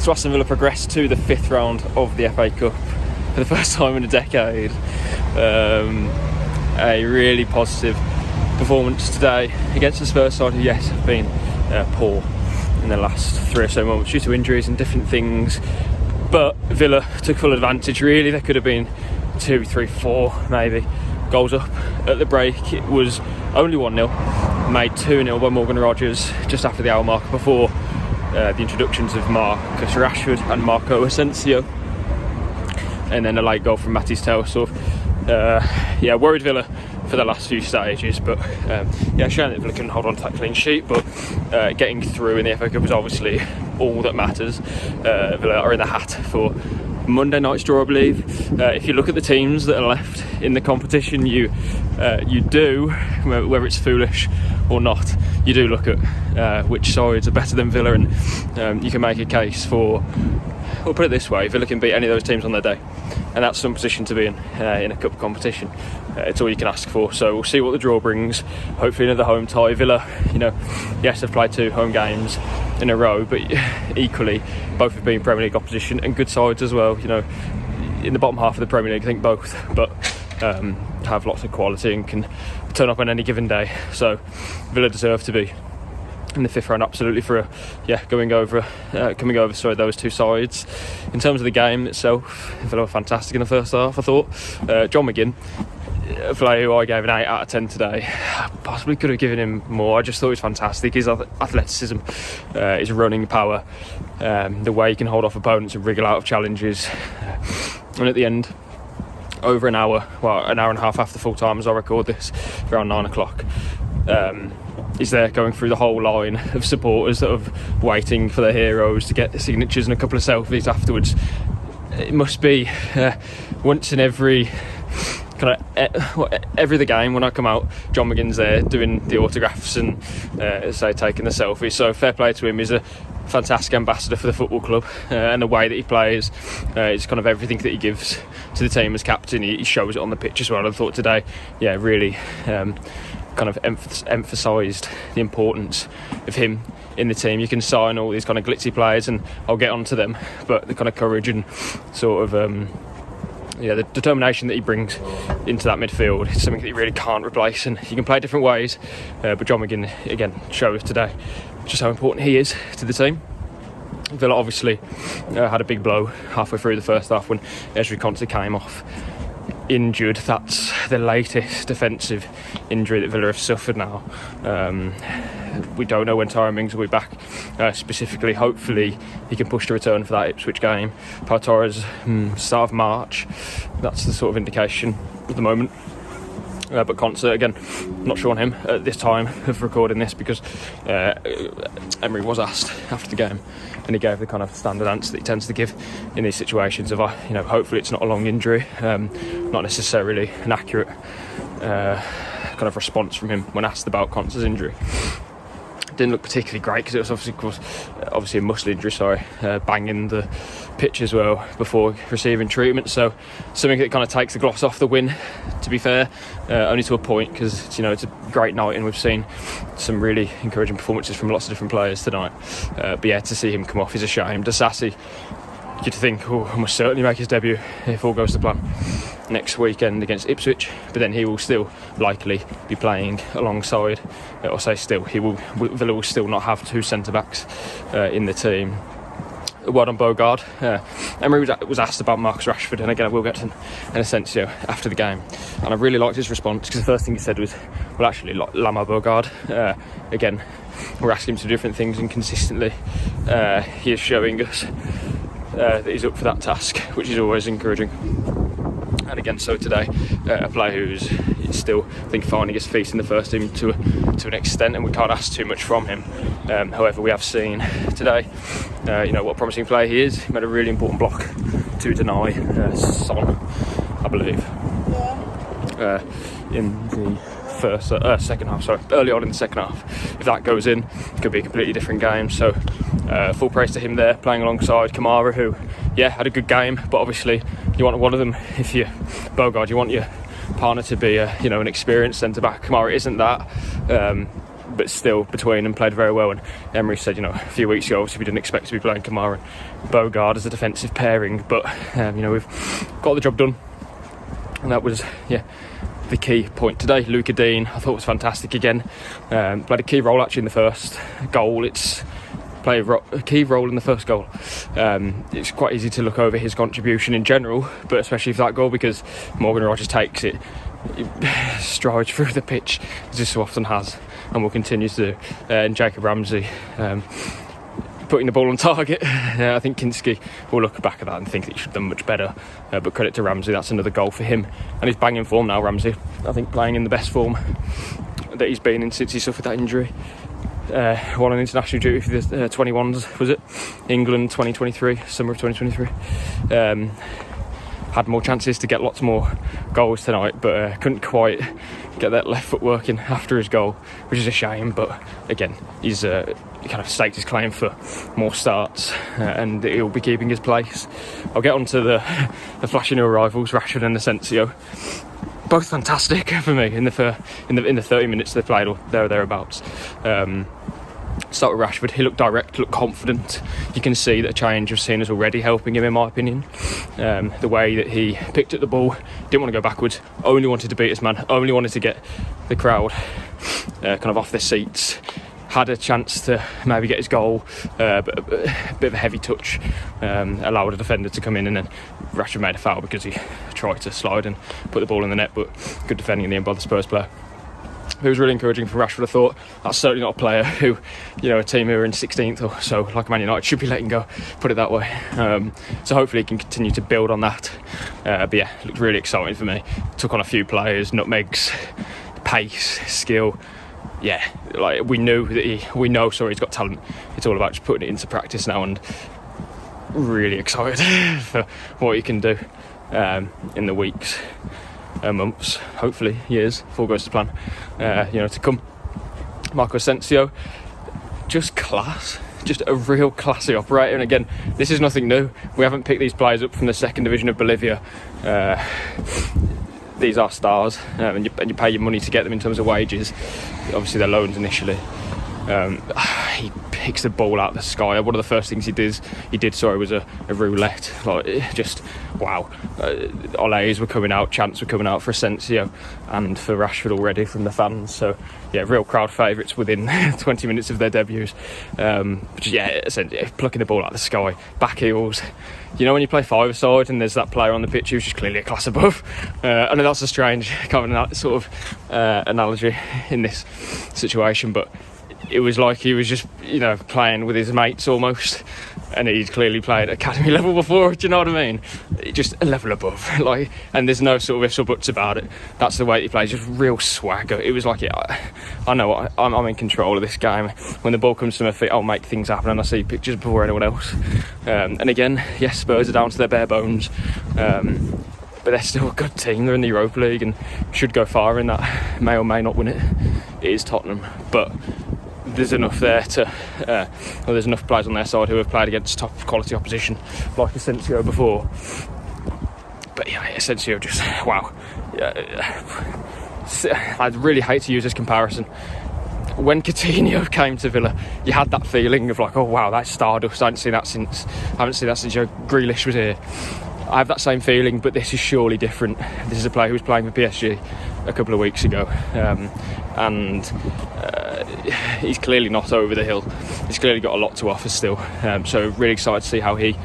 So Aston Villa progressed to the 5th round of the FA Cup for the first time in a decade. A really positive performance today against the Spurs side, who yes have been poor in the last 3 or so months due to injuries and different things, but Villa took full advantage. Really, there could have been 2, 3, 4 maybe goals up at the break. It was only 1-0, made 2-0 by Morgan Rogers just after the hour mark, before the introductions of Marcus Rashford and Marco Asensio, and then a late goal from Matty's Tail. Sort of worried Villa for the last few stages, but showing that Villa can hold on to that clean sheet, but getting through in the FA Cup is obviously all that matters. Villa are in the hat for Monday night's draw, I believe. If you look at the teams that are left in the competition, you do, whether it's foolish or not, you do look at which sides are better than Villa, and you can make a case for, we'll put it this way, Villa can beat any of those teams on their day, and that's some position to be in a cup competition. It's all you can ask for. So we'll see what the draw brings. Hopefully another home tie. Villa, yes, they've played 2 home games in a row, but equally both have been Premier League opposition and good sides as well. In the bottom half of the Premier League, I think both, but have lots of quality and can turn up on any given day. So Villa deserve to be in the 5th round, absolutely, for coming over those 2 sides. In terms of the game itself, Villa were fantastic in the first half, I thought. John McGinn, a player who I gave an 8 out of 10 today, possibly could have given him more. I just thought he was fantastic. His athleticism, his running power, the way he can hold off opponents and wriggle out of challenges, and at the end, over an hour and a half after full time as I record this, around 9 o'clock, he's there going through the whole line of supporters that are waiting for their heroes to get the signatures and a couple of selfies afterwards. It must be once in every other game when I come out, John McGinn's there doing the autographs and taking the selfies. So fair play to him. He's a fantastic ambassador for the football club, and the way that he plays is kind of everything that he gives to the team as captain. He shows it on the pitch as well. I thought today, really kind of emphasised the importance of him in the team. You can sign all these kind of glitzy players, and I'll get onto them, but the kind of courage and sort of the determination that he brings into that midfield is something that you really can't replace. And you can play different ways, but John McGinn again showed today just how important he is to the team. Villa obviously had a big blow halfway through the first half when Ezri Konsa came off injured. That's the latest defensive injury that Villa have suffered now. We don't know when Tyrone Mings will be back specifically. Hopefully he can push to return for that Ipswich game. Pau Torres, start of March. That's the sort of indication at the moment. But Konsa, again, not sure on him at this time of recording this, because Emery was asked after the game, and he gave the kind of standard answer that he tends to give in these situations of, hopefully it's not a long injury, not necessarily an accurate kind of response from him when asked about Konsa's injury. Didn't look particularly great because it was obviously a muscle injury, banging the pitch as well before receiving treatment. So something that kind of takes the gloss off the win, to be fair, only to a point, because it's a great night and we've seen some really encouraging performances from lots of different players tonight. But to see him come off is a shame. Disasi, you'd think, must certainly make his debut if all goes to plan next weekend against Ipswich, but then he will still likely be playing alongside, Villa will still not have 2 centre-backs in the team. A word on Bogard. Emery was asked about Marcus Rashford, and again I will get to an Asensio after the game, and I really liked his response, because the first thing he said was, well, actually, Lama Bogard. Again, we're asking him to do different things, and consistently he is showing us that he's up for that task, which is always encouraging. And again, so today, a player who's still, I think, finding his feet in the first team to an extent, and we can't ask too much from him. However, we have seen today, what a promising player he is. He made a really important block to deny Son, I believe, in the second half. Early on in the second half. If that goes in, it could be a completely different game. So full praise to him there, playing alongside Kamara, who had a good game, but obviously you want one of them. If you Bogard, you want your partner to be an experienced centre back. Kamara isn't that. but still between them played very well. And Emery said, a few weeks ago, obviously we didn't expect to be playing Kamara and Bogard as a defensive pairing, but we've got the job done, and that was the key point today. Luca Dean, I thought, was fantastic again. Played a key role actually in the first goal. Played a key role in the first goal. It's quite easy to look over his contribution in general, but especially for that goal, because Morgan Rogers takes it, he strides through the pitch as he so often has and will continue to do. And Jacob Ramsey putting the ball on target. I think Kinski will look back at that and think that he should have done much better, but credit to Ramsey, that's another goal for him, and he's banging form now. Ramsey, I think, playing in the best form that he's been in since he suffered that injury. Won an international duty for the 21s, was it? England 2023, summer of 2023. Had more chances to get lots more goals tonight, but couldn't quite get that left foot working after his goal, which is a shame. But again, he's kind of staked his claim for more starts, and he'll be keeping his place. I'll get on to the flashy new arrivals, Rashford and Asensio. Both fantastic for me in the 30 minutes they played, or thereabouts. Start with Rashford. He looked direct, looked confident. You can see that a change of scene is already helping him, in my opinion. The way that he picked up the ball, didn't want to go backwards, only wanted to beat his man, only wanted to get the crowd kind of off their seats. Had a chance to maybe get his goal, but a bit of a heavy touch allowed a defender to come in, and then Rashford made a foul because he tried to slide and put the ball in the net, but good defending in the end by the Spurs player. It was really encouraging for Rashford. I thought that's certainly not a player who, a team who are in 16th or so, like Man United, should be letting go, put it that way. So hopefully he can continue to build on that. But yeah, it looked really exciting for me. Took on a few players, nutmegs, pace, skill. Yeah, like we know he's got talent. It's all about just putting it into practice now, and really excited for what he can do in the weeks, months, hopefully years, if all goes to plan, to come. Marco Asensio, just class, just a real classy operator. And again, this is nothing new. We haven't picked these players up from the second division of Bolivia. These are stars, and you pay your money to get them in terms of wages. Obviously they're loans initially. He picks the ball out of the sky. One of the first things he did was a roulette. Just wow. Olays were coming out, chants were coming out for Asensio and for Rashford already from the fans. So yeah, real crowd favourites within 20 minutes of their debuts. Essentially plucking the ball out of the sky, back heels. When you play five-a-side and there's that player on the pitch who's just clearly a class above. I know that's a strange kind of sort of analogy in this situation, but it was like he was just, playing with his mates almost, and he'd clearly played at academy level before. Do you know what I mean? Just a level above, and there's no sort of ifs or buts about it. That's the way he plays, just real swagger. It was like, I know what, I'm in control of this game. When the ball comes to my feet, I'll make things happen, and I see pictures before anyone else. And again, yes, Spurs are down to their bare bones. But they're still a good team. They're in the Europa League and should go far in that. May or may not win it. It is Tottenham, but there's enough there there's enough players on their side who have played against top quality opposition, like Asensio before. But yeah, Asensio just wow. I'd really hate to use this comparison. When Coutinho came to Villa, you had that feeling of like, oh wow, that's Stardust. I haven't seen that since Grealish was here. I have that same feeling, but this is surely different. This is a player who was playing for PSG a couple of weeks ago, and he's clearly not over the hill. He's clearly got a lot to offer still. So really excited to see how he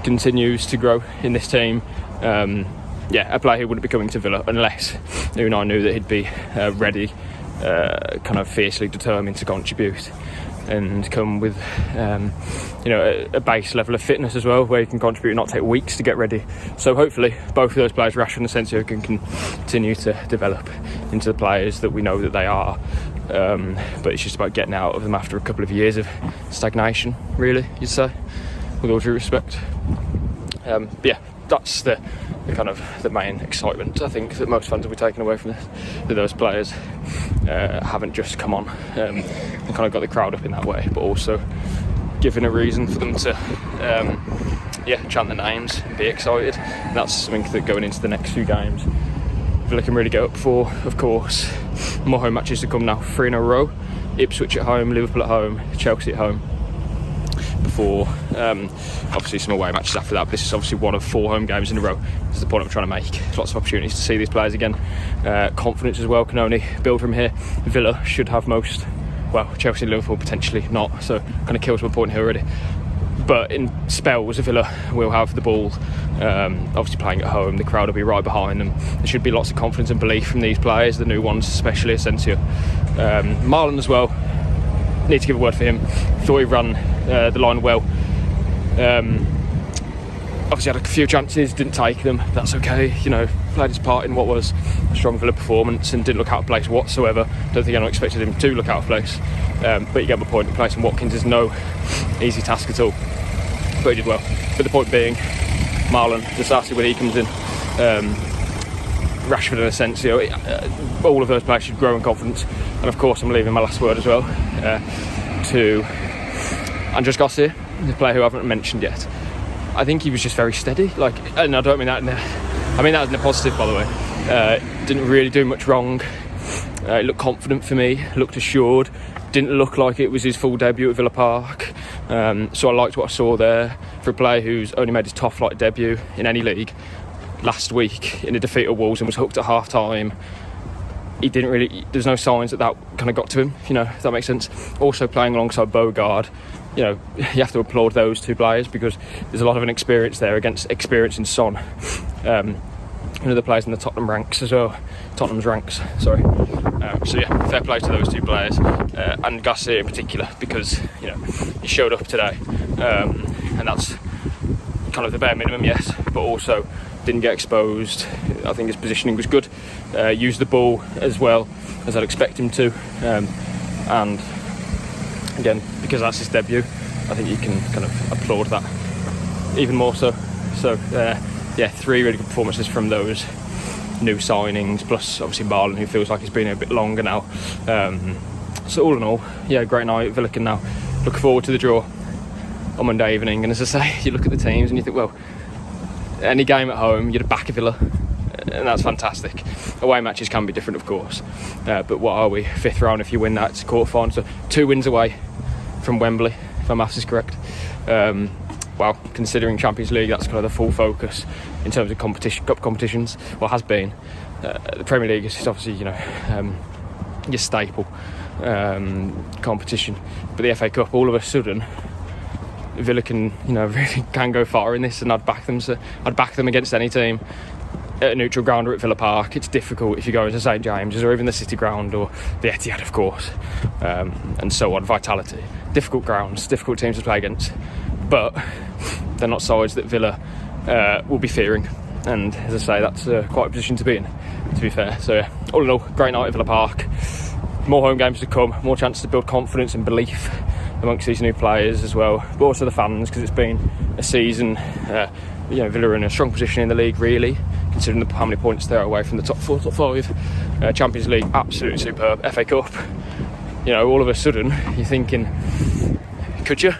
continues to grow in this team. A player who wouldn't be coming to Villa unless Unai knew that he'd be ready, kind of fiercely determined to contribute, and come with a base level of fitness as well, where you can contribute and not take weeks to get ready. So hopefully both of those players, Rashford and Asensio, can continue to develop into the players that we know that they are. But it's just about getting out of them after a couple of years of stagnation, really, you'd say, with all due respect. That's the kind of the main excitement I think that most fans will be taking away from this, that those players haven't just come on and kind of got the crowd up in that way, but also given a reason for them to chant the names and be excited. And that's something that going into the next few games Villa can really get up for. Of course, more home matches to come now, 3 in a row Ipswich at home, Liverpool at home, Chelsea at home, before obviously some away matches after that. But this is obviously one of 4 home games in a row. This is the point I'm trying to make. There's lots of opportunities to see these players again. Confidence as well can only build from here. Villa should have most. Well, Chelsea and Liverpool potentially not, so kind of kills my point here already. But in spells, Villa will have the ball, obviously playing at home. The crowd will be right behind them. There should be lots of confidence and belief from these players, the new ones, especially Asensio. Marlon as well, need to give a word for him. Thought he ran the line well. Obviously had a few chances, didn't take them. That's okay, you know, played his part in what was a strong Villa performance and didn't look out of place whatsoever. Don't think anyone expected him to look out of place. But you get my point, replacing Watkins is no easy task at all. But he did well. But the point being, Marlon, Disasi when he comes in, Rashford and Asensio, all of those players should grow in confidence. And of course I'm leaving my last word as well to Andres Garcia, the player who I haven't mentioned yet. I think he was just very steady, and I don't mean that I mean that in a positive, by the way. Didn't really do much wrong. He looked confident for me, looked assured, didn't look like it was his full debut at Villa Park. So I liked what I saw there for a player who's only made his top flight debut in any league last week in a defeat at Wolves and was hooked at half time. He didn't really, there's no signs that kind of got to him, you know, if that makes sense. Also playing alongside Bogard, you know, you have to applaud those 2 players because there's a lot of inexperience there against experience in Son. One of the players in the Tottenham's ranks, sorry. So yeah, fair play to those 2 players and Garcia in particular, because you know he showed up today, and that's kind of the bare minimum, yes, but also didn't get exposed. I think his positioning was good. Used the ball as well as I'd expect him to, and again, because that's his debut, I think you can kind of applaud that even more so. So yeah, 3 really good performances from those new signings, plus obviously Marlon, who feels like he's been here a bit longer now. So all in all, yeah, great night. Villa can now look forward to the draw on Monday evening. And as I say, you look at the teams and you think, well, any game at home, you'd back a Villa, and that's fantastic. Away matches can be different, of course, but what are we? 5th round if you win that, it's a quarter-final, so 2 wins away from Wembley, if my maths is correct. Well, considering Champions League, that's kind of the full focus in terms of cup competitions. Well, has been. The Premier League is obviously, you know, your staple competition, but the FA Cup, all of a sudden, Villa can, you know, really can go far in this, and I'd back them. So I'd back them against any team at a neutral ground or at Villa Park. It's difficult if you go into St James's or even the City Ground or the Etihad, of course, and so on. Vitality, difficult grounds, difficult teams to play against, but they're not sides that Villa will be fearing. And as I say, that's quite a position to be in, to be fair. So yeah, all in all, great night at Villa Park. More home games to come, more chances to build confidence and belief amongst these new players as well, but also the fans, because it's been a season. You know, Villa are in a strong position in the league, really, considering how many points they're away from the top 4, top 5. Champions League, absolutely superb. FA Cup, you know, all of a sudden you're thinking, could you?